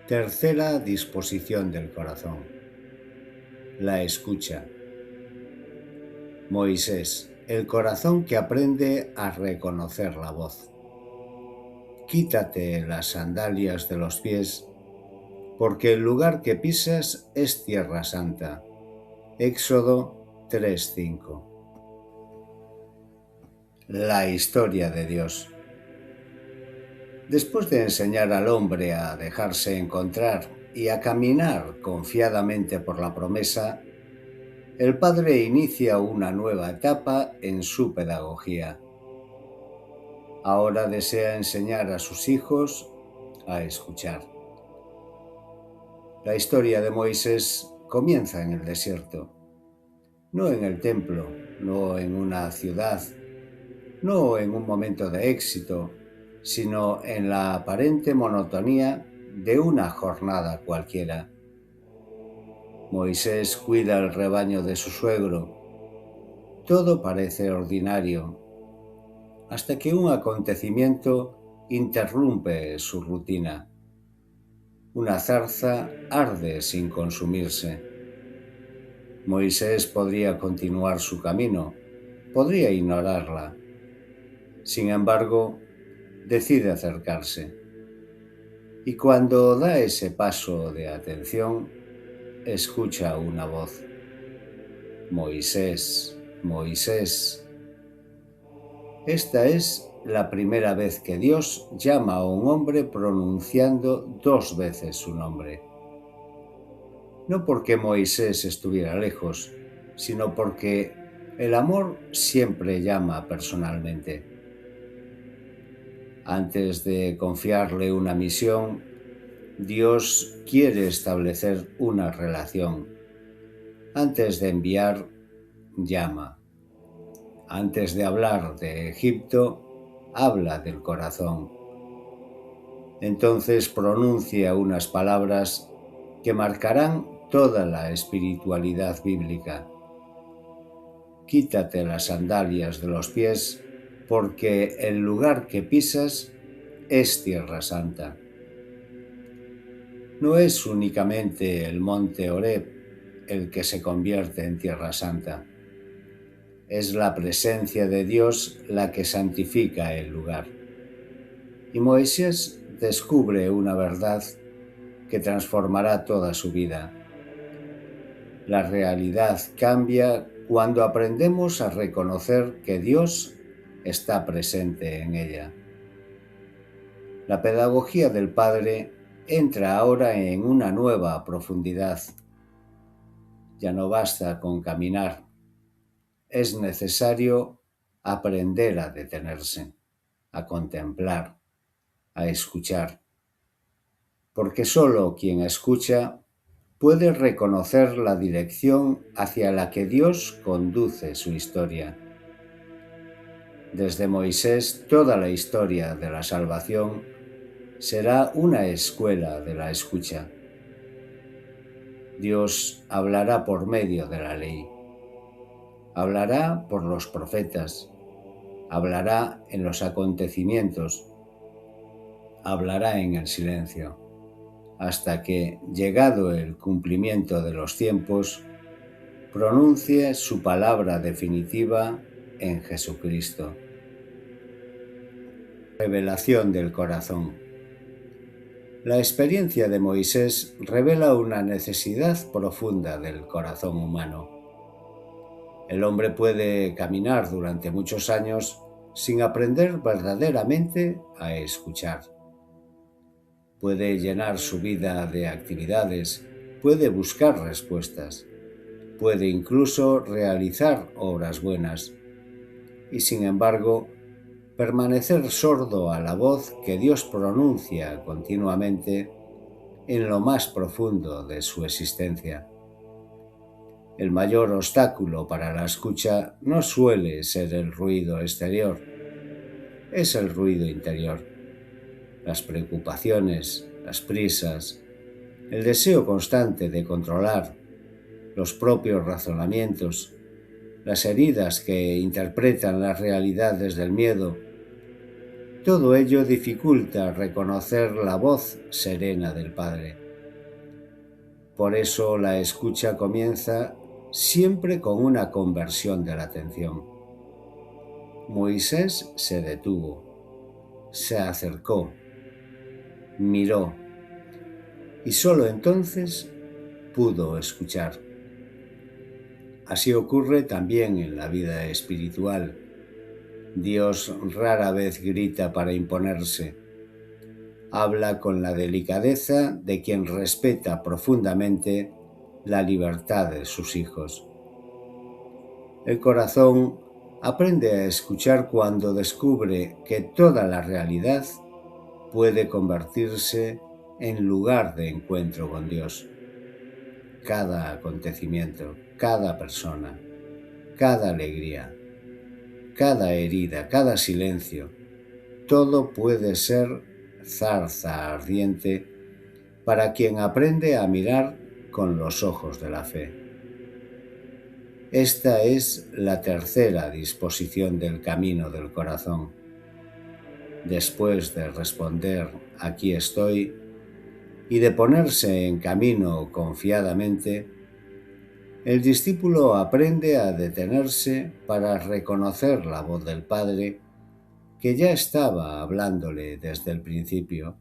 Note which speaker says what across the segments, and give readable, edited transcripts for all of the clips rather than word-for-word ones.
Speaker 1: Tercera disposición del corazón: la escucha. Moisés, el corazón que aprende a reconocer la voz. Quítate las sandalias de los pies, porque el lugar que pisas es tierra santa. Éxodo 3:5. La historia de Dios. Después de enseñar al hombre a dejarse encontrar y a caminar confiadamente por la promesa, el Padre inicia una nueva etapa en su pedagogía. Ahora desea enseñar a sus hijos a escuchar. La historia de Moisés comienza en el desierto, no en el templo, no en una ciudad, no en un momento de éxito, sino en la aparente monotonía de una jornada cualquiera. Moisés cuida el rebaño de su suegro. Todo parece ordinario, hasta que un acontecimiento interrumpe su rutina. Una zarza arde sin consumirse. Moisés podría continuar su camino, podría ignorarla. Sin embargo, decide acercarse. Y cuando da ese paso de atención, escucha una voz: Moisés, Moisés. Esta es la primera vez que Dios llama a un hombre pronunciando 2 veces su nombre. No porque Moisés estuviera lejos, sino porque el amor siempre llama personalmente. Antes de confiarle una misión, Dios quiere establecer una relación. Antes de enviar, llama. Antes de hablar de Egipto, habla del corazón. Entonces pronuncia unas palabras que marcarán toda la espiritualidad bíblica. Quítate las sandalias de los pies, porque el lugar que pisas es tierra santa. No es únicamente el monte Horeb el que se convierte en tierra santa. Es la presencia de Dios la que santifica el lugar. Y Moisés descubre una verdad que transformará toda su vida. La realidad cambia cuando aprendemos a reconocer que Dios está presente en ella. La pedagogía del Padre entra ahora en una nueva profundidad. Ya no basta con caminar. Es necesario aprender a detenerse, a contemplar, a escuchar. Porque solo quien escucha puede reconocer la dirección hacia la que Dios conduce su historia. Desde Moisés, toda la historia de la salvación será una escuela de la escucha. Dios hablará por medio de la ley. Hablará por los profetas. Hablará en los acontecimientos. Hablará en el silencio, hasta que, llegado el cumplimiento de los tiempos, pronuncie su palabra definitiva en Jesucristo. Revelación del corazón. La experiencia de Moisés revela una necesidad profunda del corazón humano. El hombre puede caminar durante muchos años sin aprender verdaderamente a escuchar. Puede llenar su vida de actividades, puede buscar respuestas, puede incluso realizar obras buenas, y sin embargo, permanecer sordo a la voz que Dios pronuncia continuamente en lo más profundo de su existencia. El mayor obstáculo para la escucha no suele ser el ruido exterior, es el ruido interior. Las preocupaciones, las prisas, el deseo constante de controlar, los propios razonamientos, las heridas que interpretan la realidad desde el miedo. todo ello dificulta reconocer la voz serena del Padre. Por eso la escucha comienza siempre con una conversión de la atención. Moisés se detuvo, se acercó, miró y solo entonces pudo escuchar. Así ocurre también en la vida espiritual. Dios rara vez grita para imponerse. Habla con la delicadeza de quien respeta profundamente la libertad de sus hijos. El corazón aprende a escuchar cuando descubre que toda la realidad puede convertirse en lugar de encuentro con Dios. Cada acontecimiento, cada persona, cada alegría, cada herida, cada silencio, todo puede ser zarza ardiente para quien aprende a mirar con los ojos de la fe. Esta es la tercera disposición del camino del corazón. Después de responder "aquí estoy" y de ponerse en camino confiadamente, el discípulo aprende a detenerse para reconocer la voz del Padre que ya estaba hablándole desde el principio,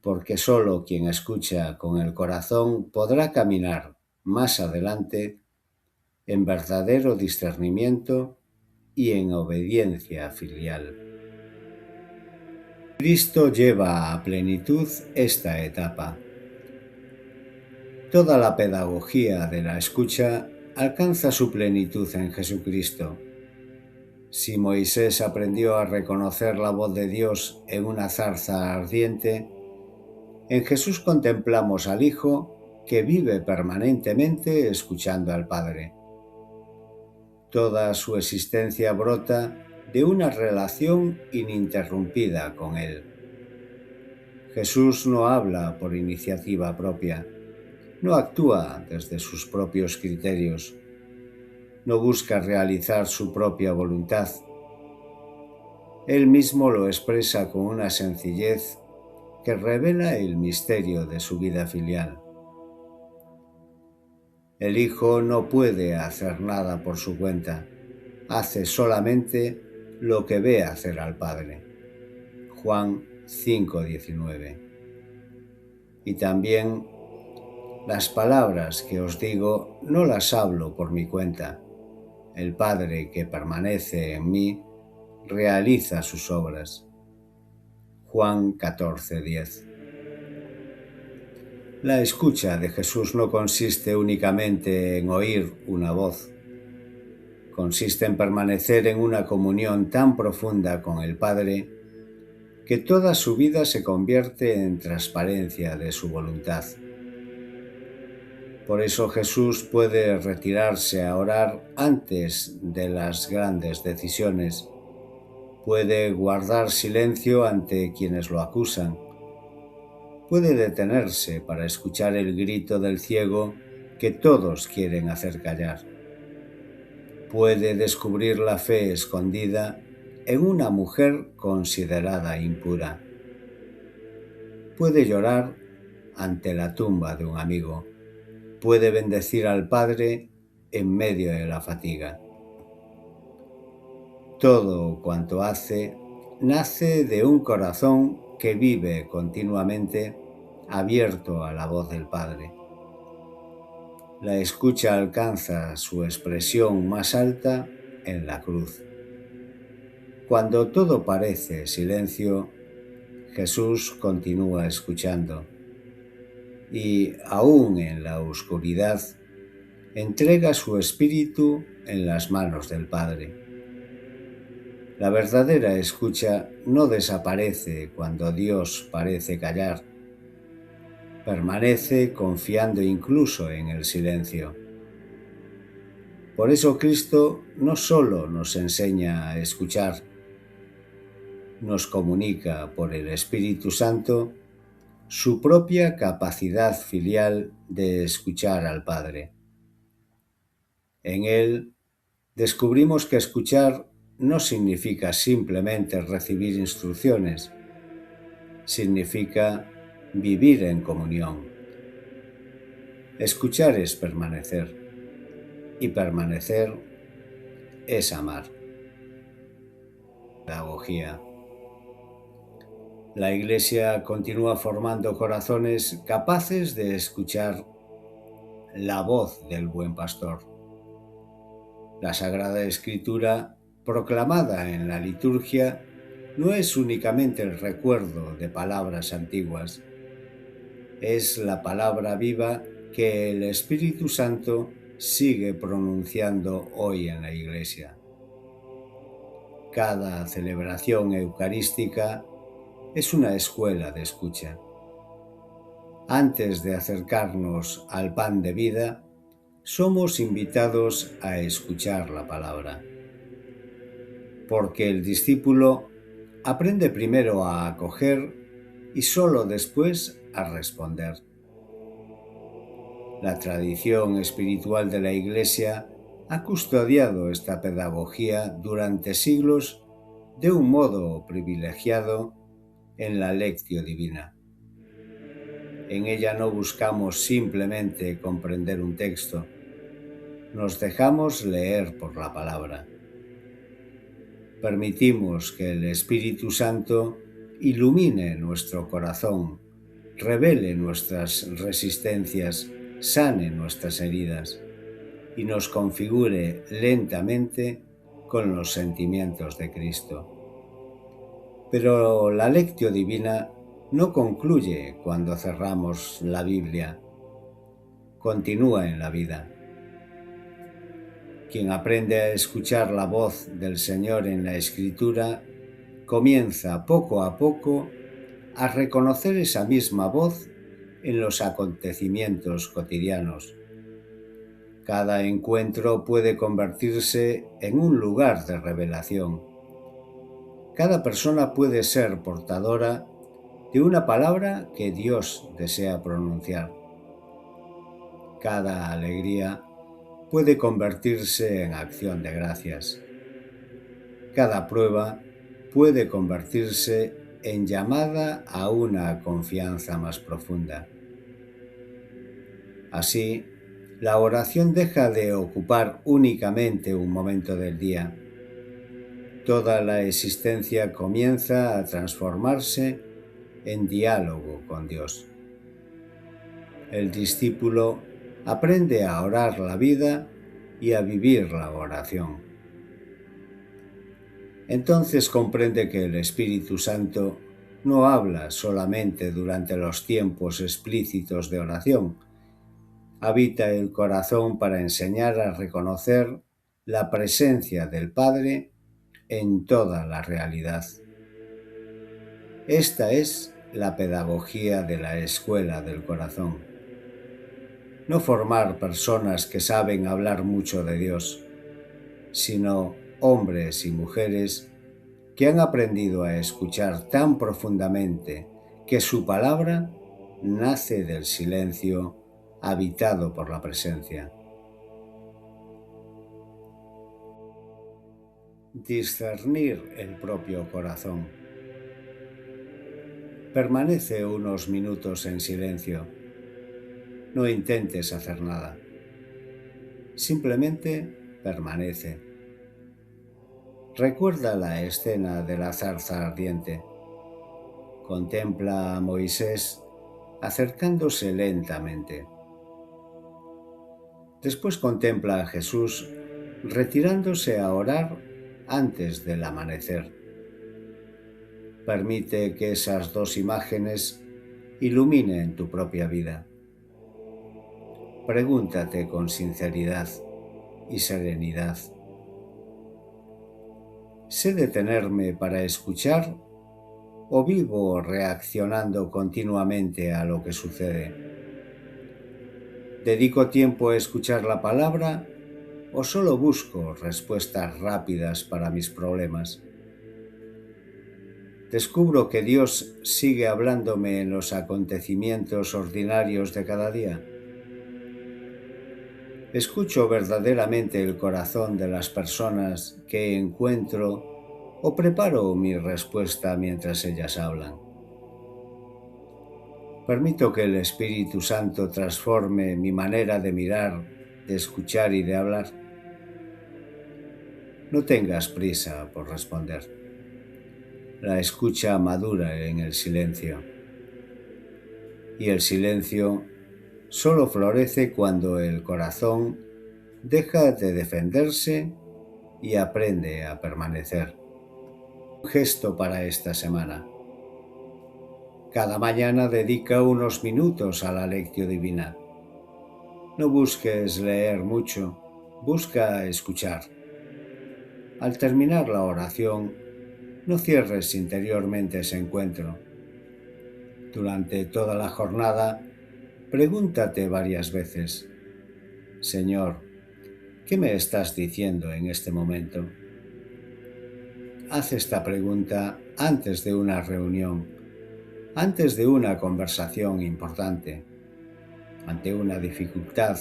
Speaker 1: porque solo quien escucha con el corazón podrá caminar más adelante en verdadero discernimiento y en obediencia filial. Cristo lleva a plenitud esta etapa. Toda la pedagogía de la escucha alcanza su plenitud en Jesucristo. Si Moisés aprendió a reconocer la voz de Dios en una zarza ardiente, en Jesús contemplamos al Hijo que vive permanentemente escuchando al Padre. Toda su existencia brota de una relación ininterrumpida con Él. Jesús no habla por iniciativa propia, no actúa desde sus propios criterios, no busca realizar su propia voluntad. Él mismo lo expresa con una sencillez que revela el misterio de su vida filial. El Hijo no puede hacer nada por su cuenta, hace solamente lo que ve hacer al Padre. Juan 5:19. Y también: las palabras que os digo no las hablo por mi cuenta. El Padre que permanece en mí realiza sus obras. Juan 14:10. La escucha de Jesús no consiste únicamente en oír una voz. Consiste en permanecer en una comunión tan profunda con el Padre que toda su vida se convierte en transparencia de su voluntad. Por eso Jesús puede retirarse a orar antes de las grandes decisiones. Puede guardar silencio ante quienes lo acusan. Puede detenerse para escuchar el grito del ciego que todos quieren hacer callar. Puede descubrir la fe escondida en una mujer considerada impura. Puede llorar ante la tumba de un amigo. Puede bendecir al Padre en medio de la fatiga. Todo cuanto hace nace de un corazón que vive continuamente abierto a la voz del Padre. La escucha alcanza su expresión más alta en la cruz. Cuando todo parece silencio, Jesús continúa escuchando y, aún en la oscuridad, entrega su espíritu en las manos del Padre. La verdadera escucha no desaparece cuando Dios parece callar. Permanece confiando incluso en el silencio. Por eso Cristo no solo nos enseña a escuchar, nos comunica por el Espíritu Santo su propia capacidad filial de escuchar al Padre. En Él descubrimos que escuchar no significa simplemente recibir instrucciones, significa vivir en comunión. Escuchar es permanecer, y permanecer es amar. Pedagogía. La Iglesia continúa formando corazones capaces de escuchar la voz del buen pastor. La Sagrada Escritura, proclamada en la liturgia, no es únicamente el recuerdo de palabras antiguas, es la palabra viva que el Espíritu Santo sigue pronunciando hoy en la Iglesia. Cada celebración eucarística es una escuela de escucha. Antes de acercarnos al pan de vida, somos invitados a escuchar la palabra. Porque el discípulo aprende primero a acoger y solo después a responder. La tradición espiritual de la Iglesia ha custodiado esta pedagogía durante siglos de un modo privilegiado en la Lectio Divina. En ella no buscamos simplemente comprender un texto, nos dejamos leer por la palabra. Permitimos que el Espíritu Santo ilumine nuestro corazón, revele nuestras resistencias, sane nuestras heridas y nos configure lentamente con los sentimientos de Cristo. Pero la Lectio Divina no concluye cuando cerramos la Biblia, continúa en la vida. Quien aprende a escuchar la voz del Señor en la Escritura, comienza poco a poco a reconocer esa misma voz en los acontecimientos cotidianos. Cada encuentro puede convertirse en un lugar de revelación. Cada persona puede ser portadora de una palabra que Dios desea pronunciar. Cada alegría puede convertirse en acción de gracias. Cada prueba puede convertirse en llamada a una confianza más profunda. Así, la oración deja de ocupar únicamente un momento del día. Toda la existencia comienza a transformarse en diálogo con Dios. El discípulo aprende a orar la vida y a vivir la oración. Entonces comprende que el Espíritu Santo no habla solamente durante los tiempos explícitos de oración. Habita el corazón para enseñar a reconocer la presencia del Padre en toda la realidad. Esta es la pedagogía de la escuela del corazón. No formar personas que saben hablar mucho de Dios, sino hombres y mujeres que han aprendido a escuchar tan profundamente que su palabra nace del silencio habitado por la presencia. Discernir el propio corazón. Permanece unos minutos en silencio. No intentes hacer nada. Simplemente permanece. Recuerda la escena de la zarza ardiente. Contempla a Moisés acercándose lentamente. Después contempla a Jesús retirándose a orar antes del amanecer. Permite que esas dos imágenes iluminen tu propia vida. Pregúntate con sinceridad y serenidad: ¿sé detenerme para escuchar o vivo reaccionando continuamente a lo que sucede? ¿Dedico tiempo a escuchar la palabra o solo busco respuestas rápidas para mis problemas? ¿Descubro que Dios sigue hablándome en los acontecimientos ordinarios de cada día? Escucho verdaderamente el corazón de las personas que encuentro o preparo mi respuesta mientras ellas hablan. Permito que el Espíritu Santo transforme mi manera de mirar, de escuchar y de hablar. No tengas prisa por responder. La escucha madura en el silencio. Y el silencio solo florece cuando el corazón deja de defenderse y aprende a permanecer. Un gesto para esta semana. Cada mañana dedica unos minutos a la lectio divina. No busques leer mucho, busca escuchar. Al terminar la oración, no cierres interiormente ese encuentro. Durante toda la jornada, pregúntate varias veces: Señor, ¿qué me estás diciendo en este momento? Haz esta pregunta antes de una reunión, antes de una conversación importante, ante una dificultad,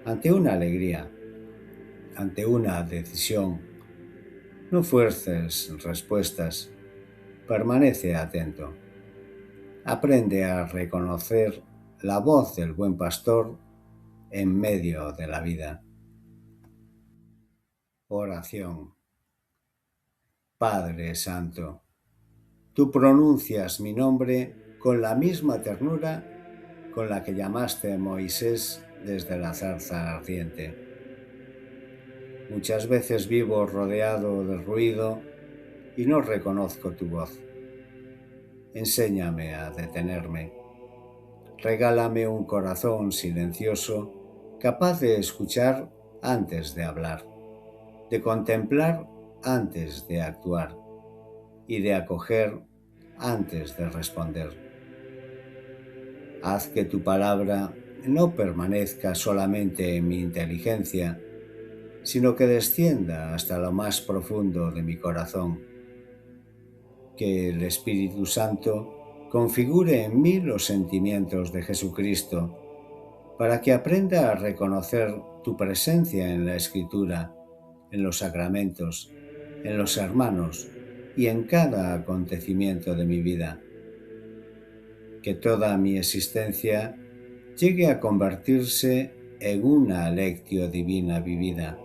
Speaker 1: ante una alegría, ante una decisión. No fuerces respuestas, permanece atento. Aprende a reconocer la voz del buen pastor en medio de la vida. Oración. Padre Santo, tú pronuncias mi nombre con la misma ternura con la que llamaste a Moisés desde la zarza ardiente. Muchas veces vivo rodeado de ruido y no reconozco tu voz. Enséñame a detenerme. Regálame un corazón silencioso, capaz de escuchar antes de hablar, de contemplar antes de actuar y de acoger antes de responder. Haz que tu palabra no permanezca solamente en mi inteligencia, sino que descienda hasta lo más profundo de mi corazón. Que el Espíritu Santo configure en mí los sentimientos de Jesucristo, para que aprenda a reconocer tu presencia en la Escritura, en los sacramentos, en los hermanos y en cada acontecimiento de mi vida. Que toda mi existencia llegue a convertirse en una lectio divina vivida.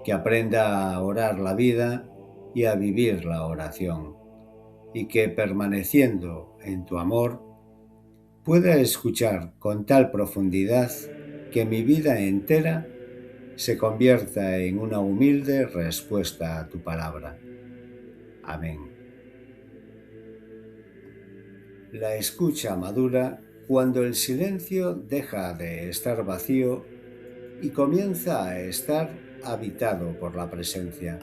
Speaker 1: Que aprenda a orar la vida y a vivir la oración, y que permaneciendo en tu amor pueda escuchar con tal profundidad que mi vida entera se convierta en una humilde respuesta a tu palabra. Amén. La escucha madura cuando el silencio deja de estar vacío y comienza a estar habitado por la presencia.